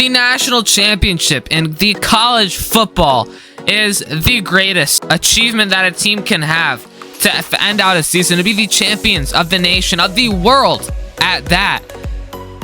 The national championship in the college football is the greatest achievement that a team can have to end out a season, to be the champions of the nation, of the world at that.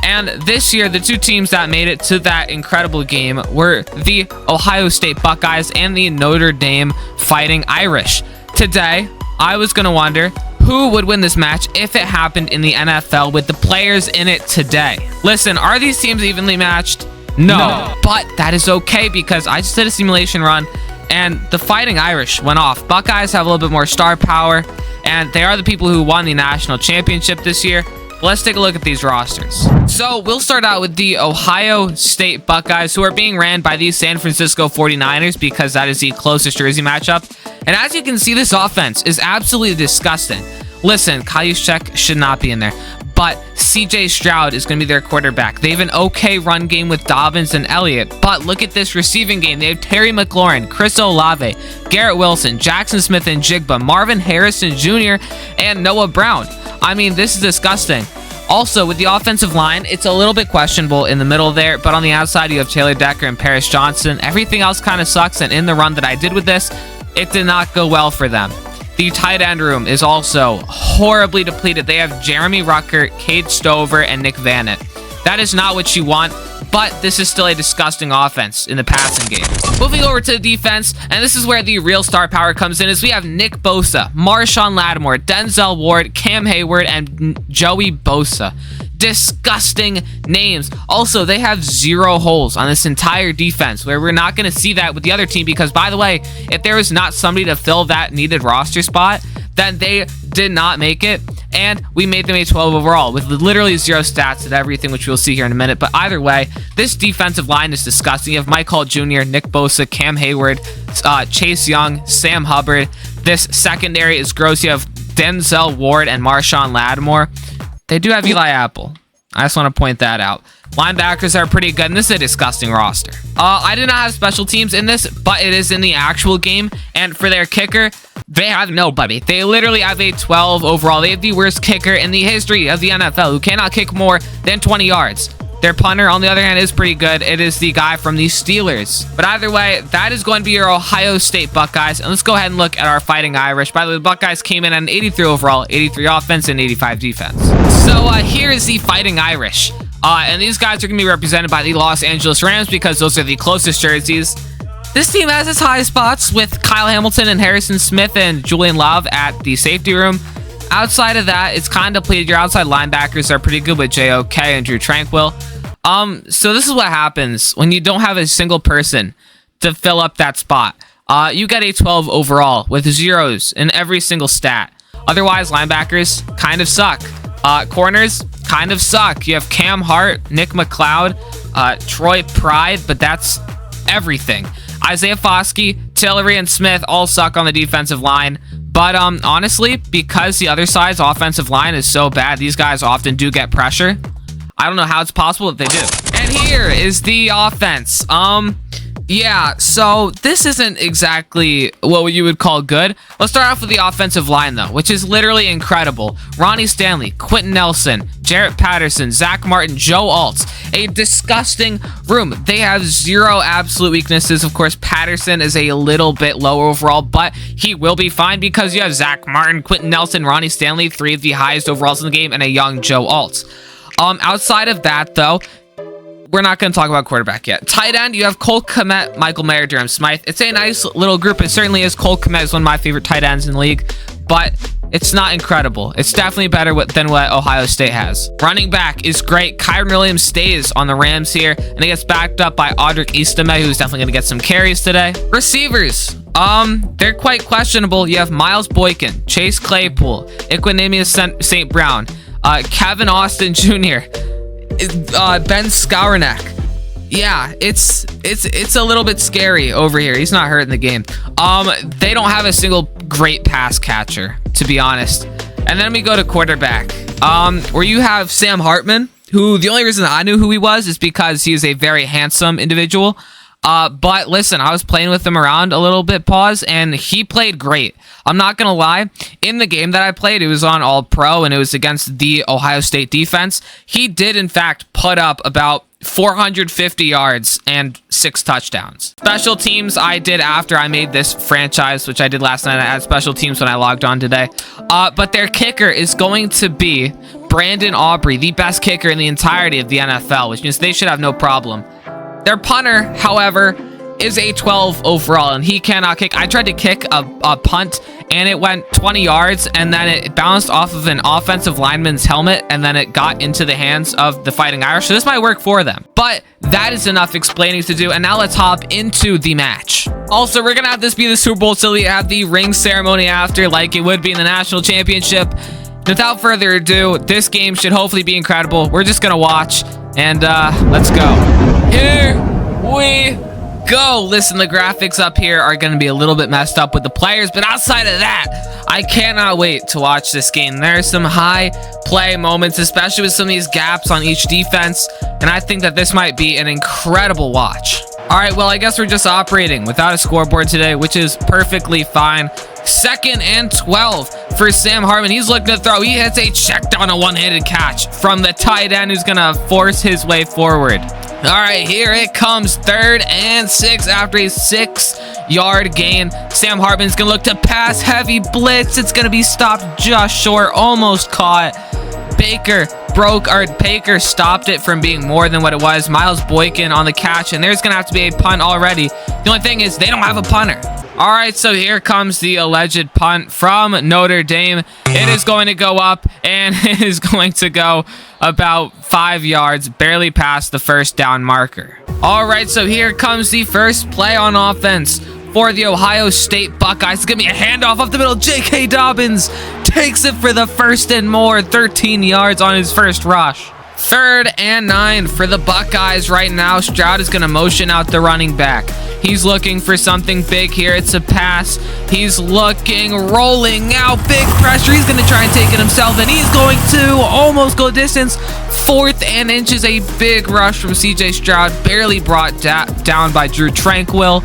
And this year, the two teams that made it to that incredible game were the Ohio State Buckeyes and the Notre Dame Fighting Irish. Today, I was going to wonder who would win this match if it happened in the NFL with the players in it today. Listen, are these teams evenly matched? No. But that is okay because I just did a simulation run and the Fighting Irish went off. Buckeyes have a little bit more star power and they are the people who won the national championship this year. Let's take a look at these rosters. So we'll start out with the Ohio State Buckeyes, who are being ran by the San Francisco 49ers because that is the closest jersey matchup. And as you can see, this offense is absolutely disgusting. Listen, Kyle Juszczyk should not be in there, but CJ Stroud is going to be their quarterback. They have an okay run game with Dobbins and Elliott, but look at this receiving game. They have Terry McLaurin, Chris Olave, Garrett Wilson, Jackson Smith and Jigba, Marvin Harrison Jr., and Noah Brown. I mean, this is disgusting. Also, with the offensive line, it's a little bit questionable in the middle there, but on the outside, you have Taylor Decker and Paris Johnson. Everything else kind of sucks, and in the run that I did with this, it did not go well for them. The tight end room is also horribly depleted. They have Jeremy Ruckert, Cade Stover, and Nick Vannett. That is not what you want, but this is still a disgusting offense in the passing game. Moving over to the defense, and this is where the real star power comes in, is we have Nick Bosa, Marshawn Lattimore, Denzel Ward, Cam Hayward, and Joey Bosa. Disgusting names. Also, they have 0 holes on this entire defense, where we're not going to see that with the other team because, by the way, if there was not somebody to fill that needed roster spot, then they did not make it, and we made them a 12 overall with literally 0 stats and everything, which we'll see here in a minute. But either way, this defensive line is disgusting. You have Mike Hall Jr., Nick Bosa, Cam Hayward, Chase Young, Sam Hubbard. This secondary is gross. You have Denzel Ward and Marshawn Lattimore. They do have Eli Apple. I just want to point that out. Linebackers are pretty good, and this is a disgusting roster. I did not have special teams in this, but it is in the actual game. And for their kicker, they have nobody. They literally have a 12 overall. They have the worst kicker in the history of the NFL, who cannot kick more than 20 yards. Their punter, on the other hand, is pretty good. It is the guy from the Steelers. But either way, that is going to be your Ohio State Buckeyes. And let's go ahead and look at our Fighting Irish. By the way, the Buckeyes came in at an 83 overall, 83 offense, and 85 defense. So here is the Fighting Irish. And these guys are going to be represented by the Los Angeles Rams because those are the closest jerseys. This team has its high spots with Kyle Hamilton and Harrison Smith and Julian Love at the safety room. Outside of that, it's kind of depleted. Your outside linebackers are pretty good with JOK and Drew Tranquill. So this is what happens when you don't have a single person to fill up that spot. You get a 12 overall with 0s in every single stat. Otherwise, linebackers kind of suck. Corners kind of suck. You have Cam Hart, Nick McLeod, Troy Pride, but that's everything. Isaiah Foskey, Tillery, and Smith all suck on the defensive line. But honestly, because the other side's offensive line is so bad, these guys often do get pressure. I don't know how it's possible that they do. And here is the offense. Yeah, so this isn't exactly what you would call good. Let's start off with the offensive line, though, which is literally incredible. Ronnie Stanley, Quentin Nelson, Jarrett Patterson, Zach Martin, Joe Alt. A disgusting room. They have 0 absolute weaknesses. Of course, Patterson is a little bit low overall, but he will be fine because you have Zach Martin, Quentin Nelson, Ronnie Stanley, 3 of the highest overalls in the game, and a young Joe Alt. Outside of that, though, we're not going to talk about quarterback yet. Tight end, you have Cole Kmet, Michael Mayer, Durham Smythe. It's a nice little group. It certainly is. Cole Kmet is one of my favorite tight ends in the league, but it's not incredible. It's definitely better than what Ohio State has. Running back is great. Kyron Williams stays on the Rams here, and he gets backed up by Audric Estime, who's definitely going to get some carries today. Receivers, they're quite questionable. You have Miles Boykin, Chase Claypool, Equanimeous St. Brown, Kevin Austin Jr., Ben Skowronek. Yeah, it's a little bit scary over here. He's not hurt in the game. They don't have a single great pass catcher, to be honest. And then we go to quarterback, where you have Sam Hartman, who the only reason I knew who he was is because he is a very handsome individual. But listen, I was playing with him around a little bit, and he played great. I'm not going to lie. In the game that I played, it was on All Pro, and it was against the Ohio State defense. He did, in fact, put up about 450 yards and 6 touchdowns. Special teams I did after I made this franchise, which I did last night. I had special teams when I logged on today. But their kicker is going to be Brandon Aubrey, the best kicker in the entirety of the NFL, which means they should have no problem. Their punter, however, is a 12 overall, and he cannot kick. I tried to kick a punt, and it went 20 yards, and then it bounced off of an offensive lineman's helmet, and then it got into the hands of the Fighting Irish. So this might work for them. But that is enough explaining to do, and now let's hop into the match. Also, we're going to have this be the Super Bowl, so we have the ring ceremony after, like it would be in the national championship. Without further ado, this game should hopefully be incredible. We're just going to watch, and let's go. Here we go. Listen, the graphics up here are going to be a little bit messed up with the players, but outside of that, I cannot wait to watch this game. There's some high play moments, especially with some of these gaps on each defense, and I think that this might be an incredible watch. All right, well, I guess we're just operating without a scoreboard today, which is perfectly fine. 2nd and 12 for Sam Hartman. He's looking to throw. He hits a check down, a one-handed catch from the tight end who's going to force his way forward. All right, here it comes. 3rd and 6 after a 6-yard gain. Sam Hartman's going to look to pass. Heavy blitz. It's going to be stopped just short. Almost caught. Baker stopped it from being more than what it was. Miles Boykin on the catch, and there's going to have to be a punt already. The only thing is they don't have a punter. All right, so here comes the alleged punt from Notre Dame. It is going to go up, and it is going to go about 5 yards, barely past the first down marker. All right, so here comes the first play on offense for the Ohio State Buckeyes. It's going to be a handoff up the middle. J.K. Dobbins takes it for the first and more, 13 yards on his first rush. 3rd and 9 for the Buckeyes right now. Stroud is going to motion out the running back. He's looking for something big here. It's a pass. He's looking, rolling out, big pressure. He's going to try and take it himself, and he's going to almost go distance. 4th and inches, a big rush from C.J. Stroud, barely brought down by Drew Tranquill.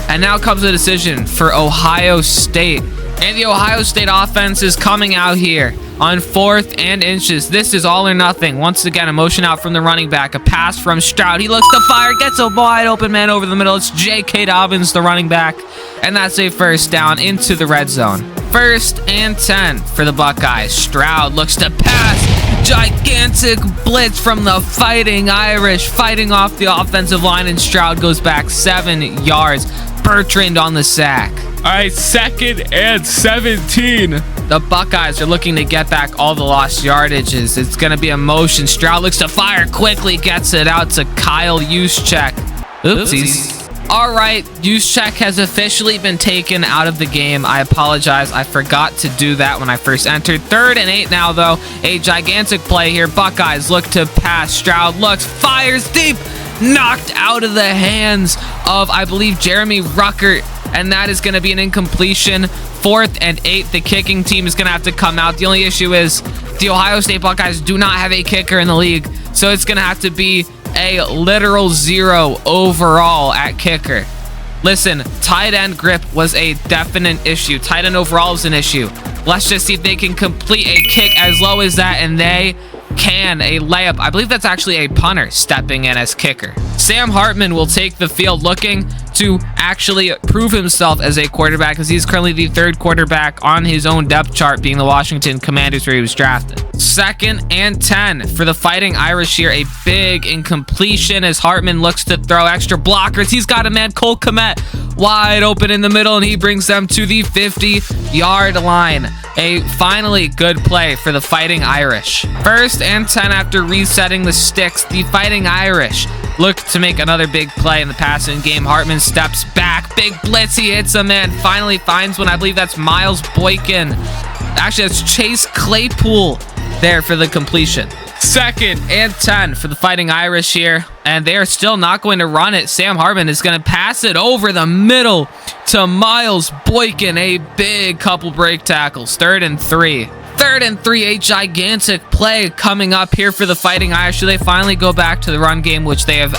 And now comes a decision for Ohio State. And the Ohio State offense is coming out here on 4th and inches. This is all or nothing. Once again, a motion out from the running back. A pass from Stroud. He looks to fire. Gets a wide open man over the middle. It's J.K. Dobbins, the running back. And that's a first down into the red zone. 1st and 10 for the Buckeyes. Stroud looks to pass. Gigantic blitz from the Fighting Irish, fighting off the offensive line, and Stroud goes back 7 yards. Bertrand on the sack. All right, 2nd and 17. The Buckeyes are looking to get back all the lost yardages. It's going to be a motion. Stroud looks to fire quickly, gets it out to Kyle Juszczyk. Oopsies. All right, Juszczyk has officially been taken out of the game. I apologize. I forgot to do that when I first entered. 3rd and 8 now, though. A gigantic play here. Buckeyes look to pass. Stroud looks, fires deep. Knocked out of the hands of, I believe, Jeremy Ruckert, and that is going to be an incompletion. 4th and 8, the kicking team is going to have to come out. The only issue is the Ohio State Buckeyes do not have a kicker in the league, so it's going to have to be a literal 0 overall at kicker. Listen, tight end grip was a definite issue. Tight end overall is an issue. Let's just see if they can complete a kick as low as that, and they can. A layup. I believe that's actually a punter stepping in as kicker. Sam Hartman will take the field, looking to actually prove himself as a quarterback, as he's currently the 3rd quarterback on his own depth chart, being the Washington Commanders, where he was drafted. 2nd and 10 for the Fighting Irish here. A big incompletion as Hartman looks to throw. Extra blockers. He's got a man, Cole Kmet, wide open in the middle, and he brings them to the 50-yard line. A finally good play for the Fighting Irish. 1st and 10 after resetting the sticks. The Fighting Irish look to make another big play in the passing game. Hartman steps back. Big blitz. He hits a man. Finally finds one. I believe that's Miles Boykin. Actually, that's Chase Claypool there for the completion. 2nd and 10 for the Fighting Irish here, and they are still not going to run it. Sam Hartman is going to pass it over the middle to Miles Boykin. A big couple break tackles. 3rd and 3. 3rd and 3, a gigantic play coming up here for the Fighting Irish. They finally go back to the run game, which they have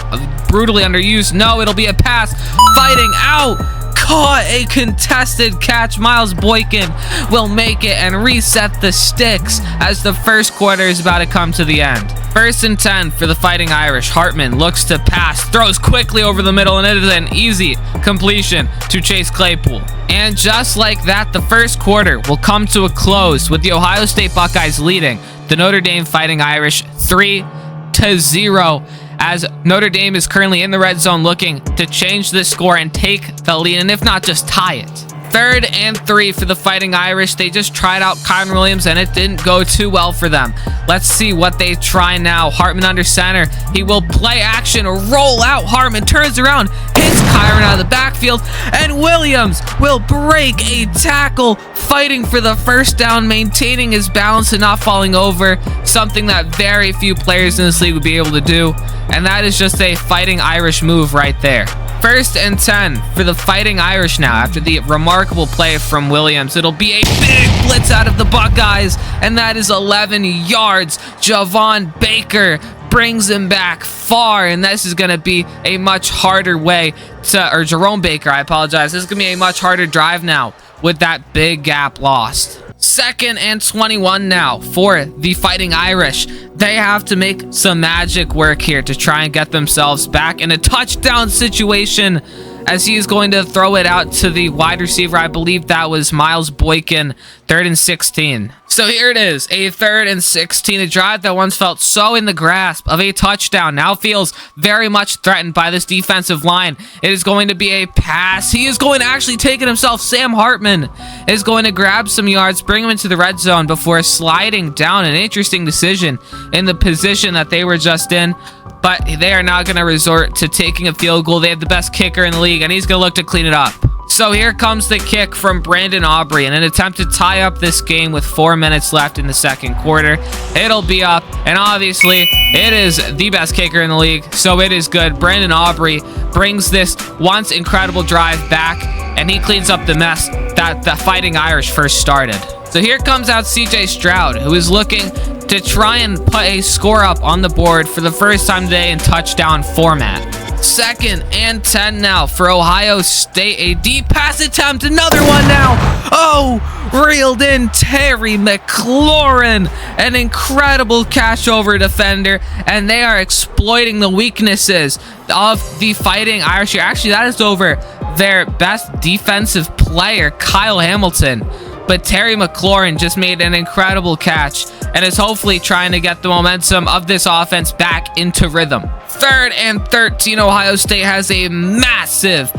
brutally underused. No, it'll be a pass. Fighting out. Caught a contested catch. Miles Boykin will make it and reset the sticks as the first quarter is about to come to the end. 1st and 10 for the Fighting Irish. Hartman looks to pass, throws quickly over the middle, and it is an easy completion to Chase Claypool. And just like that, the first quarter will come to a close with the Ohio State Buckeyes leading the Notre Dame Fighting Irish 3-0. As Notre Dame is currently in the red zone looking to change the score and take the lead, and if not, just tie it. 3rd and 3 for the Fighting Irish. They just tried out Kyron Williams, and it didn't go too well for them. Let's see what they try now. Hartman under center. He will play action, roll out. Hartman turns around, hits Kyron out of the backfield, and Williams will break a tackle, fighting for the first down, maintaining his balance and not falling over, something that very few players in this league would be able to do. And that is just a Fighting Irish move right there. 1st and 10 for the Fighting Irish now. After the remarkable play from Williams, it'll be a big blitz out of the Buckeyes, and that is 11 yards. Javon Baker brings him back far, and this is going to be a much harder way to, or Jerome Baker, I apologize. This is going to be a much harder drive now with that big gap lost. 2nd and 21 now for the Fighting Irish. They have to make some magic work here to try and get themselves back in a touchdown situation, as he is going to throw it out to the wide receiver. I believe that was Miles Boykin. 3rd and 16. So here it is, a 3rd and 16. A drive that once felt so in the grasp of a touchdown now feels very much threatened by this defensive line. It is going to be a pass. He is going to actually take it himself. Sam Hartman is going to grab some yards, bring him into the red zone before sliding down. An interesting decision in the position that they were just in, but they are now going to resort to taking a field goal. They have the best kicker in the league, and he's going to look to clean it up. So here comes the kick from Brandon Aubrey in an attempt to tie up this game with 4 minutes left in the second quarter. It'll be up, and obviously it is the best kicker in the league, so it is good. Brandon Aubrey brings this once incredible drive back, and he cleans up the mess that the Fighting Irish first started. So here comes out CJ Stroud, who is looking to try and put a score up on the board for the first time today in touchdown format. 2nd and 10 now for Ohio State. A deep pass attempt. Another one now. Oh, reeled in Terry McLaurin. An incredible catch over defender. And they are exploiting the weaknesses of the Fighting Irish here. Actually, that is over their best defensive player, Kyle Hamilton. But Terry McLaurin just made an incredible catch and is hopefully trying to get the momentum of this offense back into rhythm. 3rd and 13. Ohio State has a massive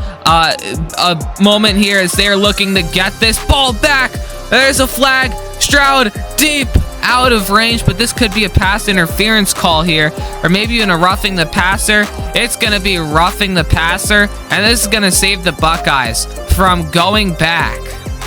moment here as they're looking to get this ball back. There's a flag. Stroud deep out of range, but this could be a pass interference call here, or maybe even a roughing the passer. It's going to be roughing the passer, and this is going to save the Buckeyes from going back.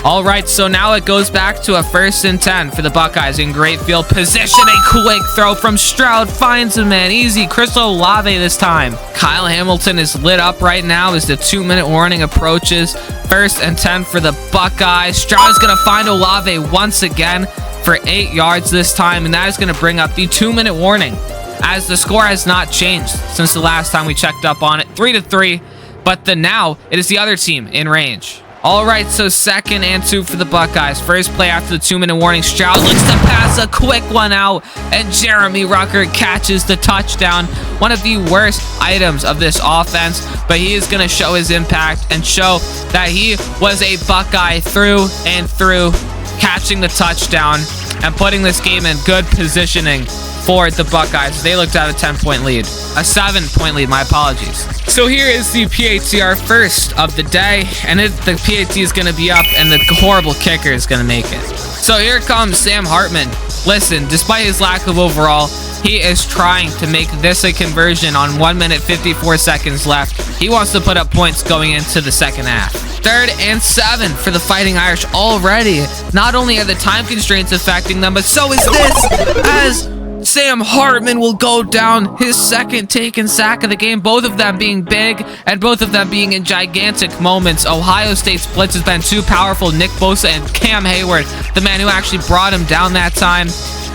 All right, so now it goes back to a 1st and 10 for the Buckeyes in great field position. A quick throw from Stroud finds a man. Easy. Chris Olave this time. Kyle Hamilton is lit up right now as the 2-minute warning approaches. 1st and 10 for the Buckeyes. Stroud is going to find Olave once again for 8 yards this time, and that is going to bring up the 2-minute warning, as the score has not changed since the last time we checked up on it. 3-3, but now it is the other team in range. All right, so 2nd and 2 for the Buckeyes. First play after the 2-minute warning. Stroud looks to pass a quick one out, and Jeremy Rucker catches the touchdown. One of the worst items of this offense, but he is going to show his impact and show that he was a Buckeye through and through, catching the touchdown and putting this game in good positioning for the Buckeyes. They looked at a 10-point lead. A 7-point lead, my apologies. So here is the PATR first of the day, and the PAT is going to be up, and the horrible kicker is going to make it. So here comes Sam Hartman. Listen, despite his lack of overall, he is trying to make this a conversion on 1 minute 54 seconds left. He wants to put up points going into the second half. 3rd and 7 for the Fighting Irish already. Not only are the time constraints affecting them, but so is this, as Sam Hartman will go down, his second taken sack of the game, both of them being big and both of them being in gigantic moments. Ohio State's blitz has been too powerful. Nick Bosa and Cam Hayward, the man who actually brought him down that time.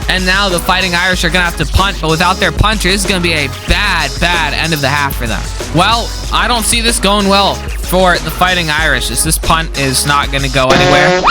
And now the Fighting Irish are going to have to punt, but without their puncher, this is going to be a bad end of the half for them. Well, I don't see this going well for the Fighting Irish. This punt is not going to go anywhere.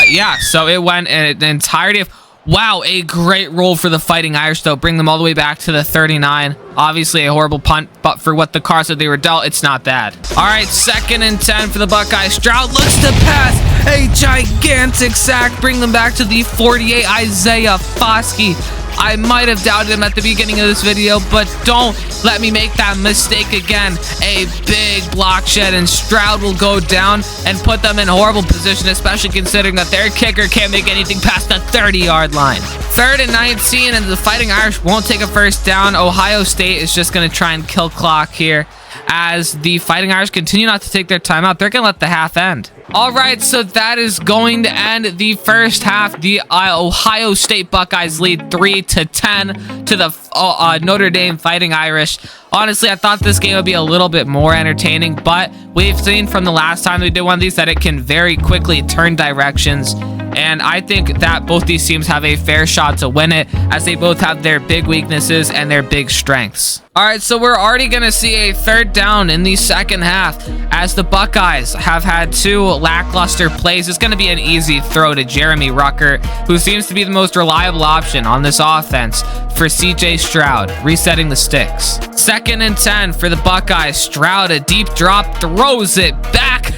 Yeah, so it went in the entirety of... Wow, a great roll for the Fighting Irish, though. Bring them all the way back to the 39. Obviously, a horrible punt, but for what the cards that they were dealt, it's not bad. All right, 2nd and 10 for the Buckeyes. Stroud looks to pass. A gigantic sack. Bring them back to the 48. Isaiah Foskey. I might have doubted him at the beginning of this video, but don't let me make that mistake again. A big block shed, and Stroud will go down and put them in horrible position, especially considering that their kicker can't make anything past the 30-yard line. 3rd and 19, and the Fighting Irish won't take a first down. Ohio State is just going to try and kill clock here as the Fighting Irish continue not to take their timeout. They're going to let the half end. All right, so that is going to end the first half. The Ohio State Buckeyes lead 3-10 to the Notre Dame Fighting Irish. Honestly, I thought this game would be a little bit more entertaining, but we've seen from the last time we did one of these that it can very quickly turn directions. And I think that both these teams have a fair shot to win it, as they both have their big weaknesses and their big strengths. All right, so we're already going to see a 3rd down in the second half, as the Buckeyes have had 2 lackluster plays. It's going to be an easy throw to Jeremy Rucker, who seems to be the most reliable option on this offense for CJ Stroud, resetting the sticks. 2nd and 10 for the Buckeyes. Stroud, a deep drop, throws it back.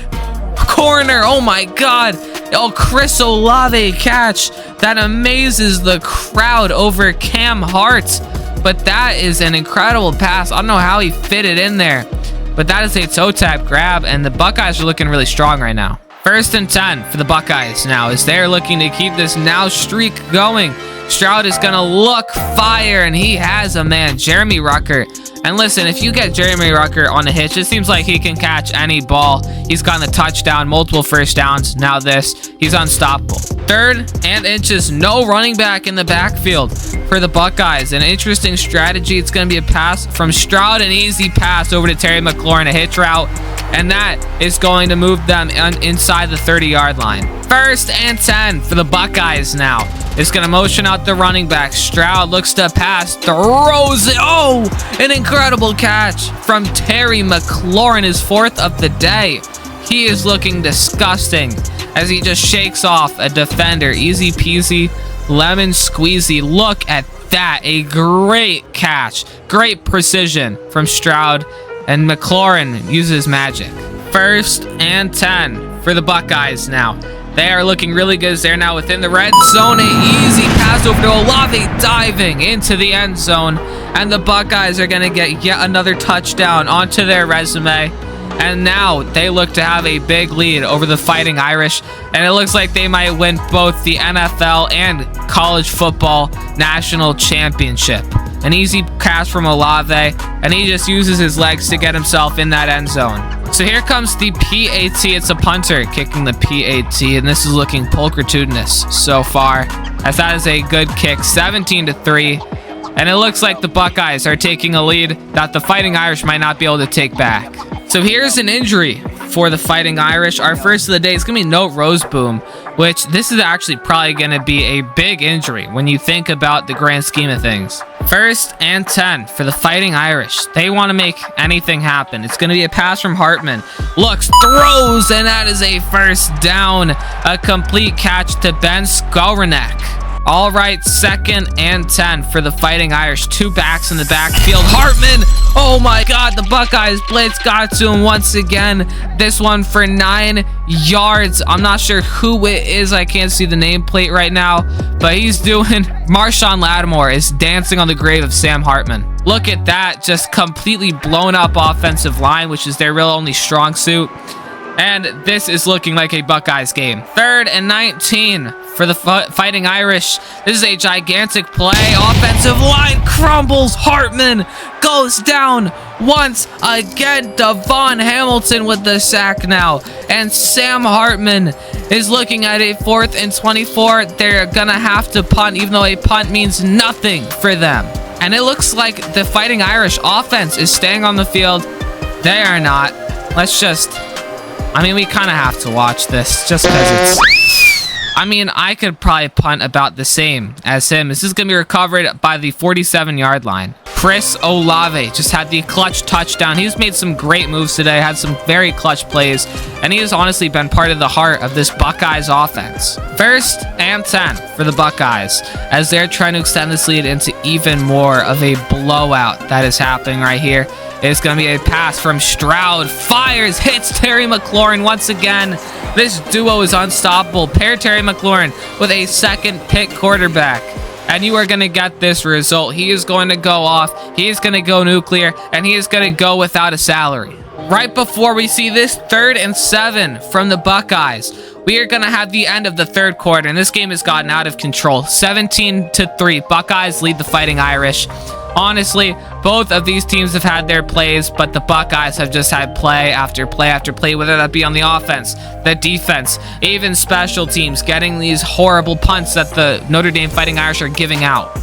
Corner, oh my God. Oh, Chris Olave catch that amazes the crowd over Cam Hart. But that is an incredible pass. I don't know how he fit it in there, but that is a toe tap grab, and the Buckeyes are looking really strong right now. 1st and 10 for the Buckeyes now, as they're looking to keep this now streak going. Stroud is going to look fire, and he has a man, Jeremy Rucker. And listen, if you get Jeremy Rucker on a hitch, it seems like he can catch any ball. He's gotten a touchdown, multiple first downs. Now this, he's unstoppable. 3rd and inches, no running back in the backfield for the Buckeyes. An interesting strategy. It's going to be a pass from Stroud, an easy pass over to Terry McLaurin, a hitch route. And that is going to move them inside the 30-yard line. 1st and 10 for the Buckeyes now. It's going to motion out the running back. Stroud looks to pass, throws it. Oh, an incredible catch from Terry McLaurin, his 4th of the day. He is looking disgusting as he just shakes off a defender. Easy peasy, lemon squeezy. Look at that. A great catch. Great precision from Stroud, and McLaurin uses magic. 1st and 10 for the Buckeyes now. They are looking really good as they're now within the red zone. A easy pass over to Olave, diving into the end zone. And the Buckeyes are going to get yet another touchdown onto their resume. And now they look to have a big lead over the Fighting Irish. And it looks like they might win both the NFL and college football national championship. An easy pass from Olave, and he just uses his legs to get himself in that end zone. So here comes the PAT. It's a punter kicking the PAT, and this is looking pulchritudinous so far, as that is a good kick. 17-3, and it looks like the Buckeyes are taking a lead that the Fighting Irish might not be able to take back. So here's an injury for the Fighting Irish. Our first of the day is going to be Note Roseboom, which this is actually probably going to be a big injury when you think about the grand scheme of things. 1st and 10 for the Fighting Irish. They want to make anything happen. It's going to be a pass from Hartman. Looks, throws, and that is a 1st down. A complete catch to Ben Skowronek. All right, 2nd and 10 for the Fighting Irish. 2 backs in the backfield. Hartman, oh my God, the Buckeyes blitz got to him once again. This one for 9 yards. I'm not sure who it is. I can't see the nameplate right now, but he's doing... Marshawn Lattimore is dancing on the grave of Sam Hartman. Look at that, just completely blown up offensive line, which is their real only strong suit. And this is looking like a Buckeyes game. 3rd and 19 for the Fighting Irish. This is a gigantic play. Offensive line crumbles. Hartman goes down once again. Devon Hamilton with the sack now. And Sam Hartman is looking at a 4th and 24. They're going to have to punt, even though a punt means nothing for them. And it looks like the Fighting Irish offense is staying on the field. They are not. Let's just... I mean, we kind of have to watch this just because it's... I mean, I could probably punt about the same as him. This is going to be recovered by the 47-yard line. Chris Olave just had the clutch touchdown. He's made some great moves today, had some very clutch plays, and he has honestly been part of the heart of this Buckeyes offense. 1st and 10 for the Buckeyes as they're trying to extend this lead into even more of a blowout that is happening right here. It's going to be a pass from Stroud. Fires, hits Terry McLaurin once again. This duo is unstoppable. Pair Terry McLaurin with a second pick quarterback, and you are going to get this result. He is going to go off. He is going to go nuclear, and he is going to go without a salary. Right before we see this 3rd and 7 from the Buckeyes, we are going to have the end of the 3rd quarter, and this game has gotten out of control. 17-3. Buckeyes lead the Fighting Irish. Honestly, both of these teams have had their plays, but the Buckeyes have just had play after play after play, whether that be on the offense, the defense, even special teams, getting these horrible punts that the Notre Dame Fighting Irish are giving out.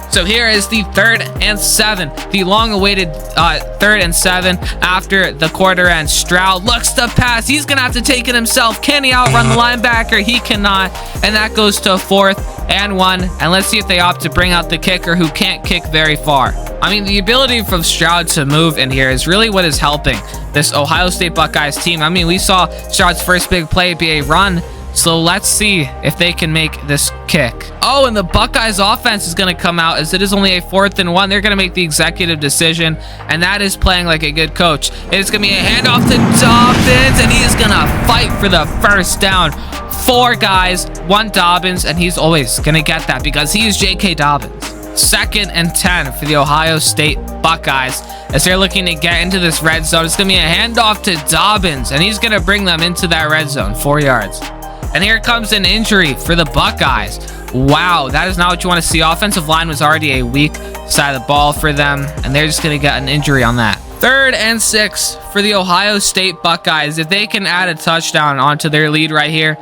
So here is the 3rd and 7, the long-awaited 3rd and 7 after the quarter end. Stroud looks to pass. He's going to have to take it himself. Can he outrun the linebacker? He cannot, and that goes to 4th and 1. And let's see if they opt to bring out the kicker, who can't kick very far. I mean, the ability from Stroud to move in here is really what is helping this Ohio State Buckeyes team. I mean, we saw Stroud's first big play be a run. So let's see if they can make this kick. Oh, and the Buckeyes offense is going to come out as it is only a 4th and 1. They're going to make the executive decision, and that is playing like a good coach. It's going to be a handoff to Dobbins, and he is going to fight for the 1st down. 4 guys, 1 Dobbins, and he's always going to get that because he is J.K. Dobbins. 2nd and 10 for the Ohio State Buckeyes as they're looking to get into this red zone. It's going to be a handoff to Dobbins, and he's going to bring them into that red zone, 4 yards. And here comes an injury for the Buckeyes. Wow, that is not what you want to see. Offensive line was already a weak side of the ball for them, and they're just going to get an injury on that. 3rd and 6 for the Ohio State Buckeyes. If they can add a touchdown onto their lead right here,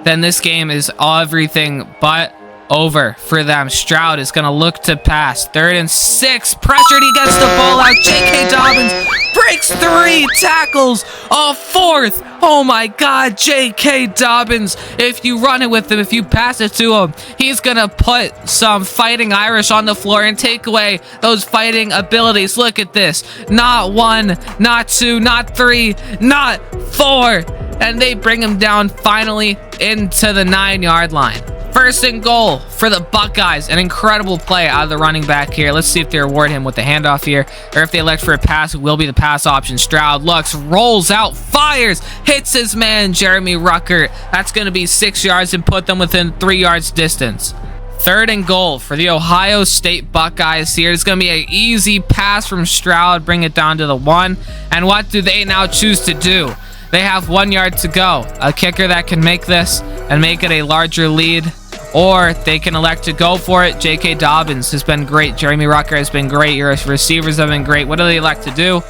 then this game is everything but over for them. Stroud is going to look to pass. 3rd and 6. Pressured. He gets the ball out. J.K. Dobbins breaks 3 tackles. A 4th. Oh my God. J.K. Dobbins. If you run it with him, if you pass it to him, he's going to put some Fighting Irish on the floor and take away those fighting abilities. Look at this. Not 1, not 2, not 3, not 4. And they bring him down finally into the 9-yard line. 1st and goal for the Buckeyes. An incredible play out of the running back here. Let's see if they reward him with the handoff here, or if they elect for a pass, it will be the pass option. Stroud looks, rolls out, fires, hits his man, Jeremy Ruckert. That's going to be 6 yards and put them within 3 yards distance. 3rd and goal for the Ohio State Buckeyes here. It's going to be an easy pass from Stroud, bring it down to the 1. And what do they now choose to do? They have 1 yard to go. A kicker that can make this and make it a larger lead, or they can elect to go for it. J.K. Dobbins has been great. Jeremy Ruckert has been great. Your receivers have been great. What do they elect to do?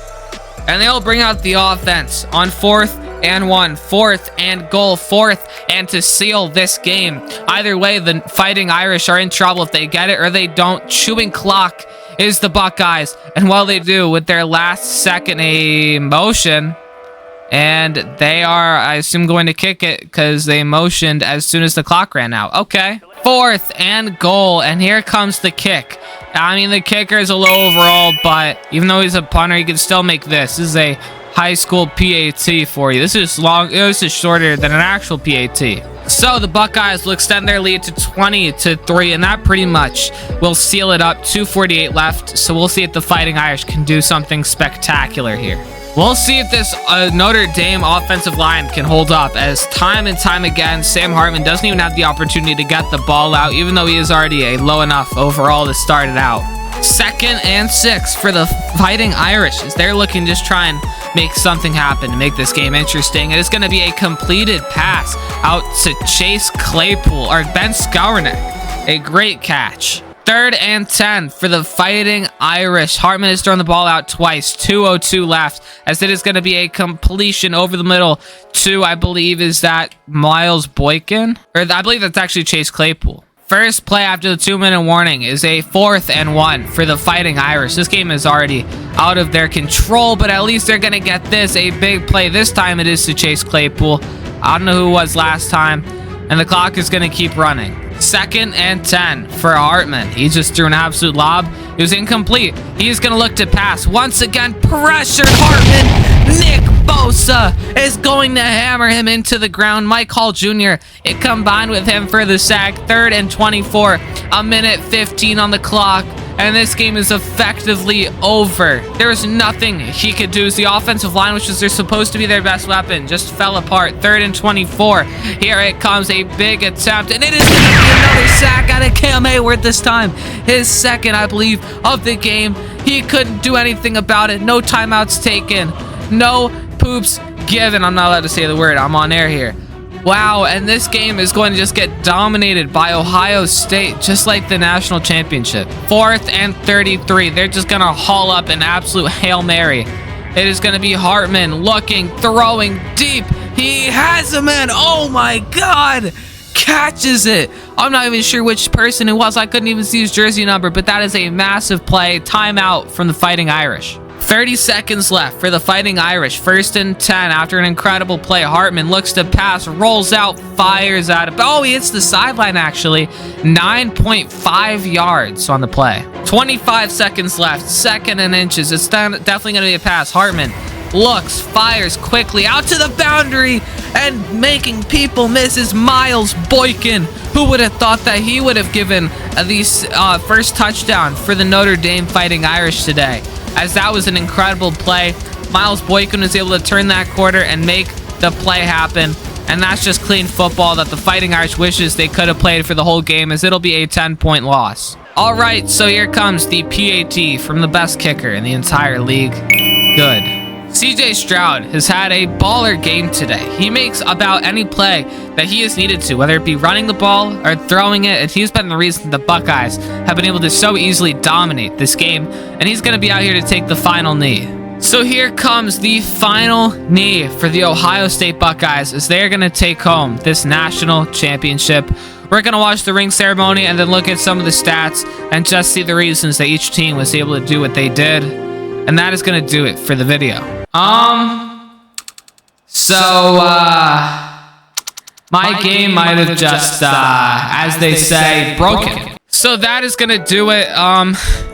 And they'll bring out the offense on 4th and 1, 4th and goal, 4th, and to seal this game. Either way, the Fighting Irish are in trouble if they get it or they don't. Chewing clock is the Buckeyes, and while they do with their last second a motion, and they are, I assume, going to kick it because they motioned as soon as the clock ran out. Okay. 4th and goal, and here comes the kick. I mean, the kicker is a low overall, but even though he's a punter, he can still make this. This is a high school PAT for you. This is long. This is shorter than an actual PAT. So the Buckeyes will extend their lead to 20-3, and that pretty much will seal it up. 2:48 left, so we'll see if the Fighting Irish can do something spectacular here. We'll see if this Notre Dame offensive line can hold up, as time and time again, Sam Hartman doesn't even have the opportunity to get the ball out, even though he is already a low enough overall to start it out. 2nd and 6 for the Fighting Irish, as they're looking to just try and make something happen to make this game interesting. It is going to be a completed pass out to Chase Claypool, or Ben Skowronek. A great catch. 3rd and 10 for the Fighting Irish. Hartman has thrown the ball out twice. 2:02 left, as it is going to be a completion over the middle to, I believe, is that Miles Boykin? Or I believe that's actually Chase Claypool. First play after the 2-minute warning is a 4th and 1 for the Fighting Irish. This game is already out of their control, but at least they're going to get this, a big play. This time it is to Chase Claypool. I don't know who it was last time. And and the clock is going to keep running. 2nd and 10 for Hartman. He just threw an absolute lob. It was incomplete. He's going to look to pass. Once again, pressured Hartman. Nick Bosa is going to hammer him into the ground. Mike Hall Jr., it combined with him for the sack. 3rd and 24. A minute 15 on the clock. And this game is effectively over. There's nothing he could do. The offensive line, which is they're supposed to be their best weapon, just fell apart. 3rd and 24. Here it comes, a big attempt, and it is going to be another sack out of Cam Hayward this time. His 2nd, I believe, of the game. He couldn't do anything about it. No timeouts taken. No poops given. I'm not allowed to say the word. I'm on air here. Wow, and this game is going to just get dominated by Ohio State, just like the national championship. 4th and 33. They're just going to haul up an absolute Hail Mary. It is going to be Hartman looking, throwing deep. He has a man. Oh, my God. Catches it. I'm not even sure which person it was. I couldn't even see his jersey number, but that is a massive play. Timeout from the Fighting Irish. 30 seconds left for the Fighting Irish. 1st and 10 after an incredible play. Hartman looks to pass, rolls out, fires out of... Oh, he hits the sideline, actually. 9.5 yards on the play. 25 seconds left. 2nd and inches. It's definitely going to be a pass. Hartman looks, fires quickly out to the boundary, and making people miss is Miles Boykin. Who would have thought that he would have given the first touchdown for the Notre Dame Fighting Irish today? As that was an incredible play. Miles Boykin was able to turn that quarter and make the play happen. And that's just clean football that the Fighting Irish wishes they could have played for the whole game, as it'll be a 10-point loss. All right, so here comes the PAT from the best kicker in the entire league. Good. CJ Stroud has had a baller game today. He makes about any play that he has needed to, whether it be running the ball or throwing it, and he's been the reason the Buckeyes have been able to so easily dominate this game, and he's going to be out here to take the final knee. So here comes the final knee for the Ohio State Buckeyes, as they're going to take home this national championship. We're going to watch the ring ceremony and then look at some of the stats and just see the reasons that each team was able to do what they did. And that is going to do it for the video. My game might have just, as they say, broken. So that is going to do it.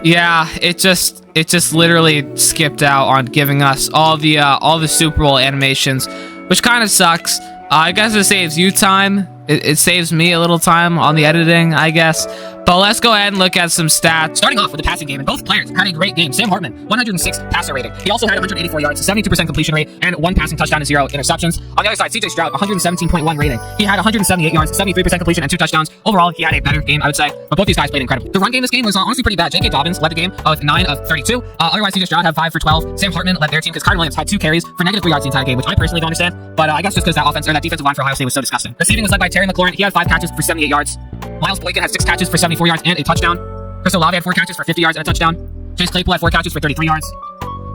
Yeah, it just literally skipped out on giving us all the Super Bowl animations, which kind of sucks. I guess it saves you time. It saves me a little time on the editing, I guess. But let's go ahead and look at some stats. Starting off with the passing game, and both players had a great game. Sam Hartman, 106 passer rating. He also had 184 yards, 72% completion rate, and 1 passing touchdown and 0 interceptions. On the other side, CJ Stroud, 117.1 rating. He had 178 yards, 73% completion, and 2 touchdowns. Overall, he had a better game, I would say. But both these guys played incredible. The run game this game was honestly pretty bad. J.K. Dobbins led the game with 9 of 32. Otherwise, CJ Stroud had 5 for 12. Sam Hartman led their team because Kyren Williams had 2 carries for -3 yards the entire game, which I personally don't understand. But I guess just because that defensive line for Ohio State was so disgusting. Receiving was led by Terry McLaurin. He had 5 catches for 78 yards. Miles Boykin had 6 catches for 74 yards and a touchdown. Chris Olave had 4 catches for 50 yards and a touchdown. Chase Claypool had 4 catches for 33 yards.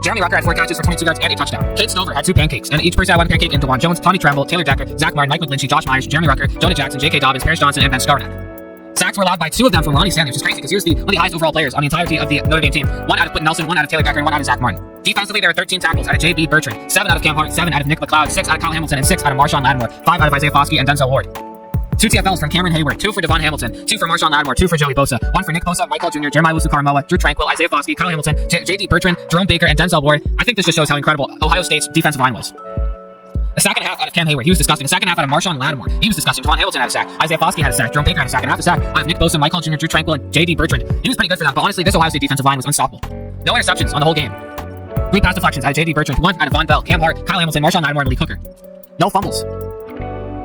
Jeremy Rucker had 4 catches for 22 yards and a touchdown. Kate Stover had 2 pancakes, and each person had 1 pancake in DeJuan Jones, Tommy Tremble, Taylor Decker, Zach Martin, Mike McGlinchey, Josh Myers, Jeremy Rucker, Jonah Jackson, J.K. Dobbins, Paris Johnson, and Ben Skarnak. Sacks were allowed by 2 of them from Ronnie Stanley, which is crazy because he was one of the highest overall players on the entirety of the Notre Dame team. 1 out of Quentin Nelson, 1 out of Taylor Decker, and 1 out of Zach Martin. Defensively, there were 13 tackles out of J.B. Bertrand, 7 out of Cam Hart, 7 out of Nick McLeod, 6 out of Kyle Hamilton, and 6 out of Marshawn Lattimore, 5 out of Isaiah Foskey and Denzel Ward. 2 TFLs from Cameron Hayward, 2 for Devon Hamilton, 2 for Marshawn Lattimore, 2 for Joey Bosa, 1 for Nick Bosa, Michael Jr., Jeremiah Wusu-Karamoa, Drew Tranquill, Isaiah Foskey, Kyle Hamilton, J.D. Bertrand, Jerome Baker, and Denzel Ward. I think this just shows how incredible Ohio State's defensive line was. A sack and a half out of Cam Hayward. He was disgusting. A sack and a half out of Marshawn Lattimore. He was disgusting. Devon Hamilton had a sack. Isaiah Foskey had a sack. Jerome Baker had a sack and a half a sack. I have Nick Bosa, Michael Jr., Drew Tranquill, and J.D. Bertrand. He was pretty good for them, but honestly, this Ohio State defensive line was unstoppable. No interceptions on the whole game. 3 pass deflections out of J.D. Bertrand, 1 out of Von Bell, Cam Hart, Kyle Hamilton, Marshawn Lattimore, and Lee Hooker. No fumbles.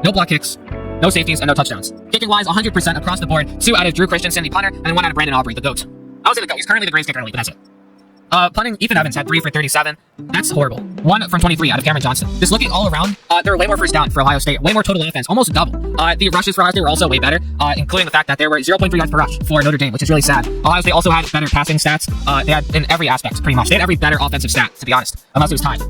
No block kicks. No safeties, and no touchdowns. Kicking-wise, 100% across the board. 2 out of Drew Christensen, the punter, and then 1 out of Brandon Aubrey, the GOAT. I would say the GOAT. He's currently the greatest kicker in the league, but that's it. Punting, Ethan Evans had 3 for 37. That's horrible. 1 from 23 out of Cameron Johnson. Just looking all around, there were way more first down for Ohio State. Way more total offense, almost double. The rushes for Ohio State were also way better, including the fact that there were 0.3 yards per rush for Notre Dame, which is really sad. Ohio State also had better passing stats. They had in every aspect, pretty much. They had every better offensive stat, to be honest, unless it was tied.